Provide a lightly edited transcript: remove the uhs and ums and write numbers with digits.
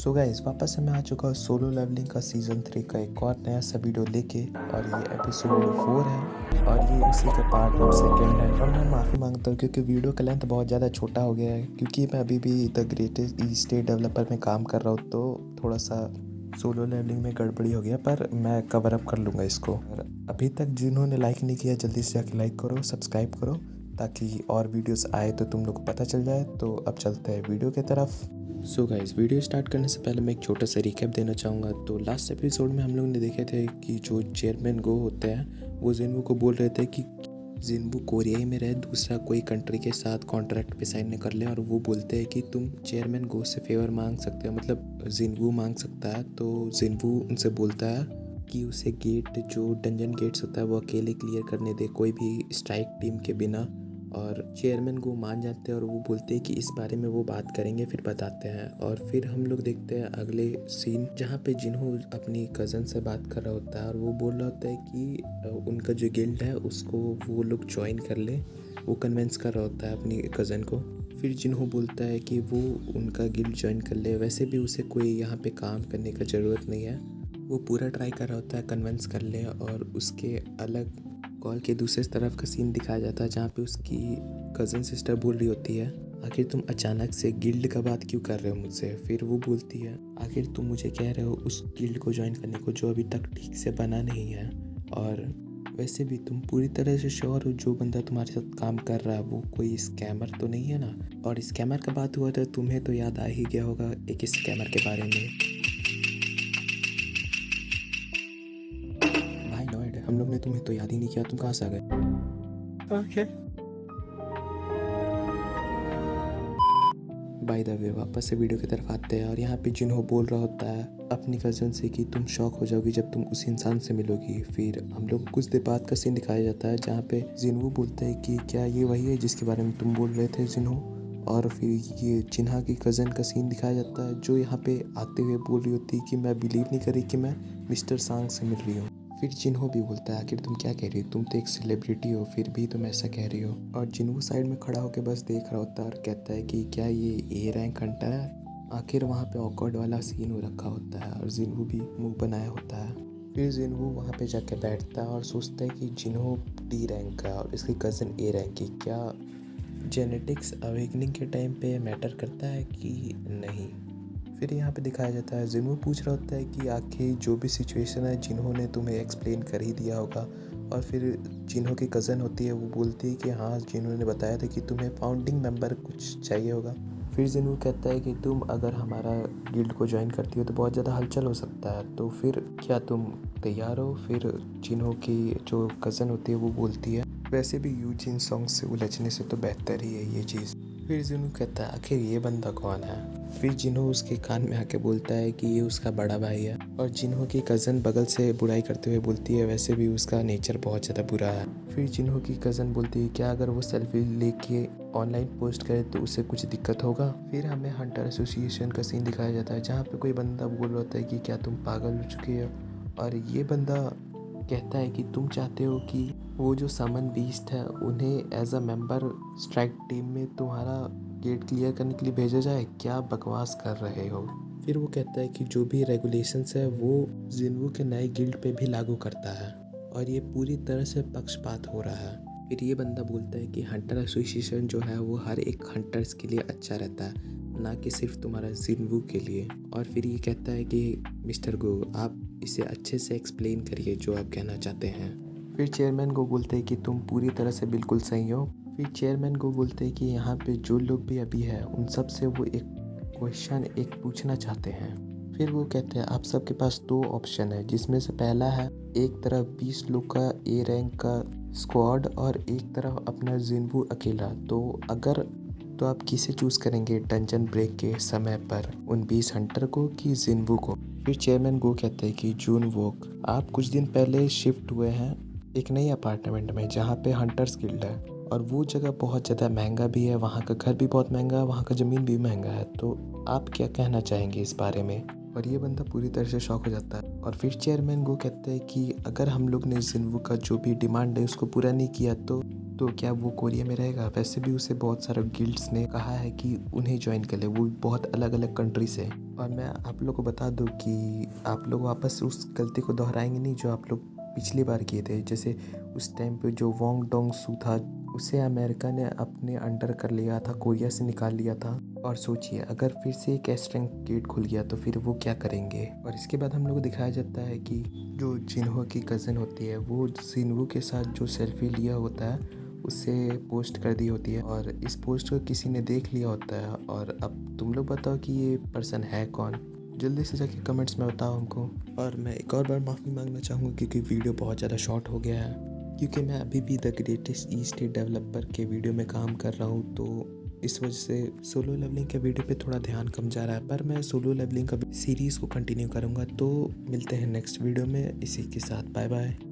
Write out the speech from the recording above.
So guys वापस से मैं आ चुका हूँ सोलो लेवलिंग का सीज़न 3 का एक और नया सा वीडियो लेके। और ये एपिसोड 4 है और ये उसी का पार्ट 2 है। और मैं माफ़ी मांगता हूँ क्योंकि वीडियो का लेंथ बहुत ज़्यादा छोटा हो गया है, क्योंकि मैं अभी भी द ग्रेटेस्ट ईस्ट डेवलपर में काम कर रहा हूँ, तो थोड़ा सा सोलो लेवलिंग में गड़बड़ी हो गया, पर मैं कवर अप कर लूँगा इसको। और अभी तक जिन्होंने लाइक नहीं किया जल्दी से जाके लाइक करो, सब्सक्राइब करो, ताकि और वीडियोस आए तो तुम लोग को पता चल जाए। तो अब चलते हैं वीडियो की तरफ। सो गाइस, वीडियो स्टार्ट करने से पहले मैं एक छोटा सा रिकैप देना चाहूँगा। तो लास्ट एपिसोड में हम लोग ने देखे थे कि जो चेयरमैन गो होते हैं वो जिन्वू को बोल रहे थे कि जिन्वू कोरिया में रहे, दूसरा कोई कंट्री के साथ कॉन्ट्रैक्ट पे साइन कर ले। और वो बोलते हैं कि तुम चेयरमैन गो से फेवर मांग सकते हो, मतलब जिन्वू मांग सकता है। तो जिन्वू उनसे बोलता है कि उसे गेट, जो डंजन गेट्स होता है, वो अकेले क्लियर करने दे, कोई भी स्ट्राइक टीम के बिना। और चेयरमैन को मान जाते हैं और वो बोलते हैं कि इस बारे में वो बात करेंगे, फिर बताते हैं। और फिर हम लोग देखते हैं अगले सीन, जहाँ पे जिन्हों अपनी कज़न से बात कर रहा होता है और वो बोल रहा होता है कि उनका जो गिल्ड है उसको वो लोग ज्वाइन कर ले। वो कन्विंस कर रहा होता है अपनी कज़न को। फिर जिन्हों बोलता है कि वो उनका गिल्ड ज्वाइन कर ले, वैसे भी उसे कोई यहाँ पे काम करने का ज़रूरत नहीं है। वो पूरा ट्राई कर रहा होता है कन्विंस कर ले। और उसके अलग कॉल के दूसरे तरफ का सीन दिखाया जाता है, जहाँ पे उसकी कज़न सिस्टर बोल रही होती है, आखिर तुम अचानक से गिल्ड का बात क्यों कर रहे हो मुझसे। फिर वो बोलती है, आखिर तुम मुझे कह रहे हो उस गिल्ड को ज्वाइन करने को जो अभी तक ठीक से बना नहीं है। और वैसे भी तुम पूरी तरह से श्योर हो जो बंदा तुम्हारे साथ काम कर रहा है वो कोई स्कैमर तो नहीं है ना। और स्कैमर का बात हुआ तो तुम्हें तो याद आ ही गया होगा एक स्कैमर के बारे में। भाई नॉइड, हम लोग ने तुम्हें तो याद ही नहीं किया, तुम कहाँ से आ गए। ओके। बाय द वे वापस से वीडियो की तरफ आते हैं और यहाँ पे जिन्हों बोल रहा होता है अपनी कज़न से कि तुम शॉक हो जाओगी जब तुम उस इंसान से मिलोगी। फिर हम लोग कुछ देर बाद का सीन दिखाया जाता है, जहाँ पे जिन्हों बोलता है कि क्या ये वही है जिसके बारे में तुम बोल रहे थे जिन्हों। और फिर ये जिन्हा की कज़न का सीन दिखाया जाता है, जो यहाँ पे आते हुए बोल रही होती है कि मैं बिलीव नहीं कर रही कि मैं मिस्टर सांग से मिल रही हूँ। फिर जिन्हों भी बोलता है, आखिर तुम क्या कह रही हो, तुम तो एक सेलिब्रिटी हो, फिर भी तुम ऐसा कह रही हो। और जिन्हों साइड में खड़ा होकर बस देख रहा होता है और कहता है कि क्या ये ए रैंक हंटर है। आखिर वहाँ पे ऑकवर्ड वाला सीन हो रखा होता है और जिन्हों भी मुंह बनाया होता है। फिर जिन्हों वहाँ पे जाके बैठता है और सोचता है कि जिन्हों डी रैंक का और इसकी कज़न ए रैंक की, क्या जेनेटिक्स अवेकनिंग के टाइम पे मैटर करता है कि नहीं। फिर यहाँ पे दिखाया जाता है जिन्हों पूछ रहा होता है कि आखिर जो भी सिचुएशन है जिन्होंने तुम्हें एक्सप्लेन कर ही दिया होगा। और फिर जिन्हों की कज़न होती है वो बोलती है कि हाँ, जिन्होंने बताया था कि तुम्हें फाउंडिंग मेंबर कुछ चाहिए होगा। फिर जिन्हों कहता है कि तुम अगर हमारा गिल्ड को ज्वाइन करती हो तो बहुत ज़्यादा हलचल हो सकता है, तो फिर क्या तुम तैयार हो। फिर जिन्हों की जो कज़न होती है वो बोलती है, वैसे भी यूजिन सॉन्ग से उलझने से तो बेहतर ही है ये चीज़। फिर जिन्हों कहता है आखिर ये बंदा कौन है। फिर जिन्हों उसके कान में आके बोलता है कि ये उसका बड़ा भाई है। और जिन्हों की कज़न बगल से बुराई करते हुए बोलती है, वैसे भी उसका नेचर बहुत ज़्यादा बुरा है। फिर जिन्हों की कज़न बोलती है, क्या अगर वो सेल्फी लेके ऑनलाइन पोस्ट करे तो उससे कुछ दिक्कत होगा। फिर हमें हंटर एसोसिएशन का सीन दिखाया जाता है, जहाँ पे कोई बंदा बोल रहा होता है कि क्या तुम पागल हो चुके हो। और ये बंदा कहता है कि तुम चाहते हो कि वो जो समन बीस्ट है उन्हें as a member strike team में तुम्हारा गेट क्लियर करने के लिए भेजा जाए, क्या बकवास कर रहे हो। फिर वो कहता है कि जो भी रेगुलेशंस है वो जिन्वू के नए गिल्ड पे भी लागू करता है और ये पूरी तरह से पक्षपात हो रहा है। फिर ये बंदा बोलता है कि हंटर एसोसिएशन जो है वो हर एक हंटर्स के लिए अच्छा रहता है, ना कि सिर्फ तुम्हारा जिन्वू के लिए। और फिर ये कहता है कि मिस्टर गो, आप इसे अच्छे से एक्सप्लेन करिए जो आप कहना चाहते हैं। फिर चेयरमैन को बोलते हैं कि तुम पूरी तरह से बिल्कुल सही हो। फिर चेयरमैन को बोलते हैं कि यहाँ पे जो लोग भी अभी हैं उन सब से वो एक क्वेश्चन पूछना चाहते हैं। फिर वो कहते हैं आप सबके पास 2 ऑप्शन है, जिसमें से पहला है एक तरफ 20 लोग का ए रैंक का स्क्वाड और एक तरफ अपना जिन्वू अकेला। तो आप किसे चूज़ करेंगे डंजन ब्रेक के समय पर, उन 20 हंटर को कि जिन्वू को। फिर चेयरमैन गो कहते हैं कि जून वोक, आप कुछ दिन पहले शिफ्ट हुए हैं एक नई अपार्टमेंट में जहाँ पे हंटर्स गिल्ड है, और वो जगह बहुत ज़्यादा महंगा भी है, वहाँ का घर भी बहुत महंगा है, वहाँ का ज़मीन भी महंगा है, तो आप क्या कहना चाहेंगे इस बारे में। और ये बंदा पूरी तरह से शॉक हो जाता है। और फिर चेयरमैन गो कहते हैं कि अगर हम लोग ने जिन्वू का जो भी डिमांड है उसको पूरा नहीं किया तो क्या वो कोरिया में रहेगा। वैसे भी उसे बहुत सारे गिल्ड्स ने कहा है कि उन्हें ज्वाइन कर ले, वो बहुत अलग अलग कंट्री से। और मैं आप लोग को बता दूँ कि आप लोग वापस उस गलती को दोहराएँगे नहीं जो आप लोग पिछली बार किए थे। जैसे उस टाइम पे जो वोंग डोंग सू था, उसे अमेरिका ने अपने अंडर कर लिया था, कोरिया से निकाल लिया था। और सोचिए अगर फिर से एक एस्ट्रेंग गेट खुल गया तो फिर वो क्या करेंगे। और इसके बाद हम लोग को दिखाया जाता है कि जो जिन्हो की कज़न होती है वो जिन्वू के साथ जो सेल्फी लिया होता है उसे पोस्ट कर दी होती है, और इस पोस्ट को किसी ने देख लिया होता है। और अब तुम लोग बताओ कि ये पर्सन है कौन। जल्दी से जाके कमेंट्स में बताओ हमको। और मैं एक और बार माफ़ी मांगना चाहूँगा क्योंकि वीडियो बहुत ज़्यादा शॉर्ट हो गया है, क्योंकि मैं अभी भी द ग्रेटेस्ट ईस्ट डेवलपर के वीडियो में काम कर रहा हूँ, तो इस वजह से सोलो लेवलिंग के वीडियो पे थोड़ा ध्यान कम जा रहा है। पर मैं सोलो लेवलिंग का सीरीज़ को कंटिन्यू करूँगा। तो मिलते हैं नेक्स्ट वीडियो में। इसी के साथ बाय बाय।